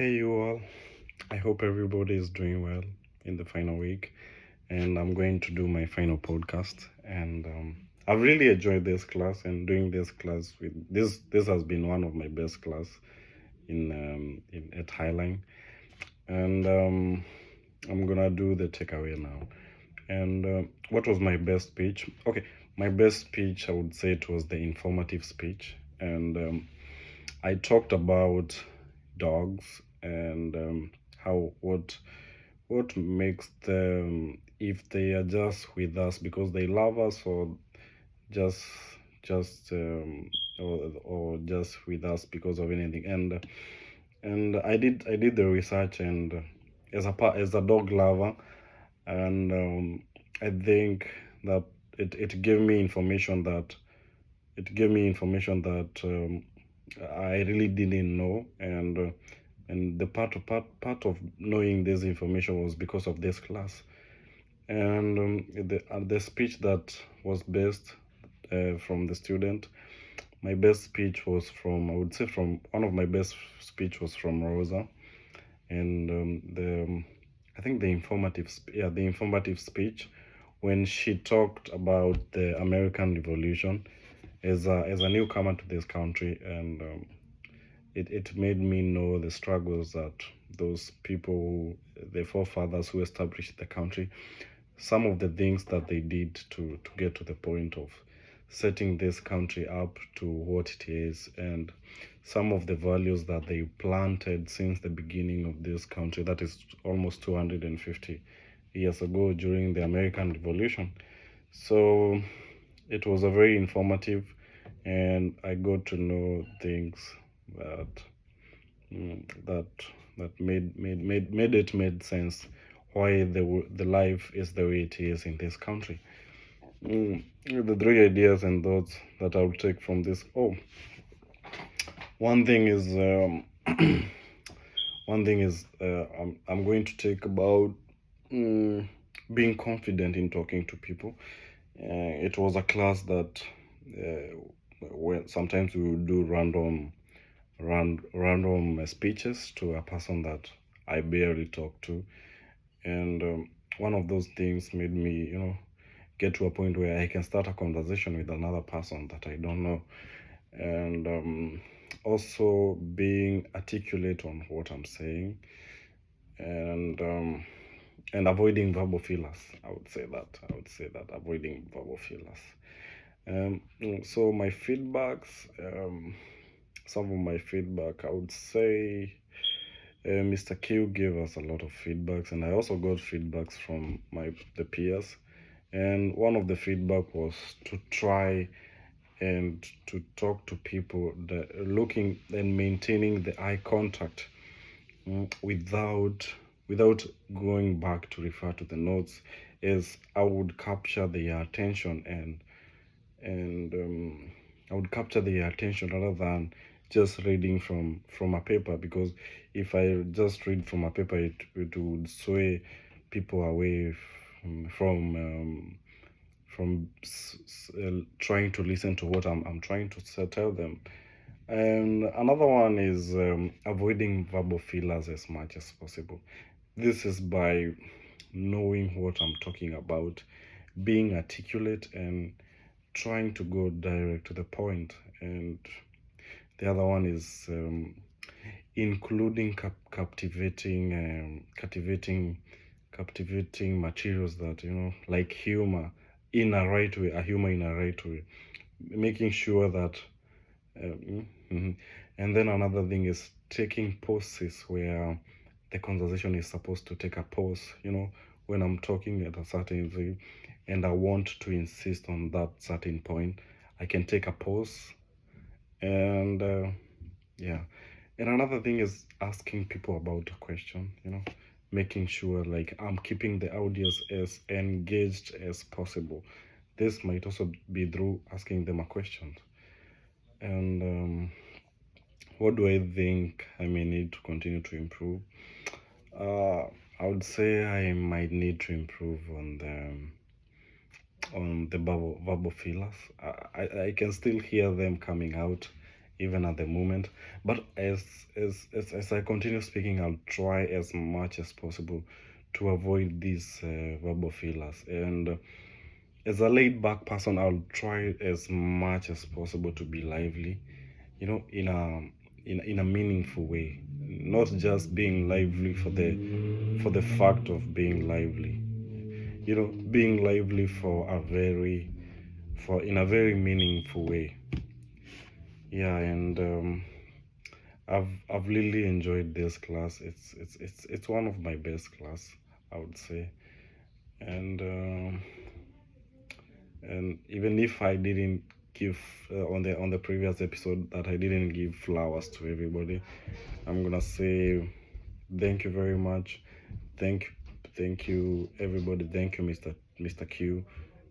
Hey, you all. I hope everybody is doing well in the final week. And I'm going to do my final podcast. And I've really enjoyed this class and doing this class with this. This has been one of my best class in at Highline. And I'm gonna do the takeaway now. And what was my best speech? Okay, my best speech, I would say it was the informative speech. And I talked about dogs and how what makes them, if they are just with us because they love us, or just just or just with us because of anything. And I did the research, and as a dog lover, and I think that it gave me information that I really didn't know. And the part of knowing this information was because of this class. And the speech that was best from the student, my best speech was from, I would say, from one of my best speech was from Rosa. And the I think the informative speech, when she talked about the American Revolution as a newcomer to this country. And it made me know the struggles that those people, the forefathers who established the country, some of the things that they did to get to the point of setting this country up to what it is, and some of the values that they planted since the beginning of this country, that is almost 250 years ago during the American Revolution. So it was a very informative, and I got to know things that that made sense why the life is the way it is in this country. The three ideas and thoughts that I'll take from this. Oh, one thing is I'm going to take about being confident in talking to people. It was a class that when sometimes we would do random speeches to a person that I barely talk to. And one of those things made me, get to a point where I can start a conversation with another person that I don't know. And also being articulate on what I'm saying, and avoiding verbal fillers. I would say that avoiding verbal fillers. So my feedbacks, some of my feedback, I would say Mr. Q gave us a lot of feedbacks, and I also got feedbacks from the peers. And one of the feedback was to try and to talk to people, that looking and maintaining the eye contact, without going back to refer to the notes, as I would capture their attention, and I would capture their attention rather than just reading from a paper. Because if I just read from a paper, it would sway people away from trying to listen to what I'm trying to tell them. And another one is avoiding verbal fillers as much as possible. This is by knowing what I'm talking about, being articulate, and trying to go direct to the point. And the other one is including captivating materials that, like humor in a right way, making sure that. And then another thing is taking pauses where the conversation is supposed to take a pause. When I'm talking at a certain thing and I want to insist on that certain point, I can take a pause. And yeah. And another thing is asking people about a question, making sure like I'm keeping the audience as engaged as possible. This might also be through asking them a question. And what do I think I may need to continue to improve? I would say I might need to improve on the verbal fillers. I can still hear them coming out even at the moment. But as I continue speaking, I'll try as much as possible to avoid these verbal fillers. And as a laid back person, I'll try as much as possible to be lively, in a meaningful way, not just being lively for the fact of being lively, being lively for in a very meaningful way. Yeah, and I've really enjoyed this class. It's one of my best class, I would say. And even if I didn't give on the previous episode that I didn't give flowers to everybody, I'm gonna say thank you very much. Thank you everybody. Thank you, Mr. Q.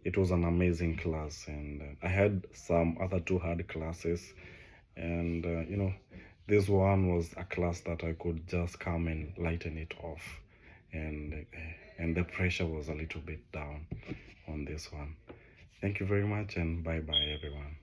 It was an amazing class, and I had some other two hard classes, and this one was a class that I could just come and lighten it off, and the pressure was a little bit down on this one. Thank you very much, and bye bye everyone.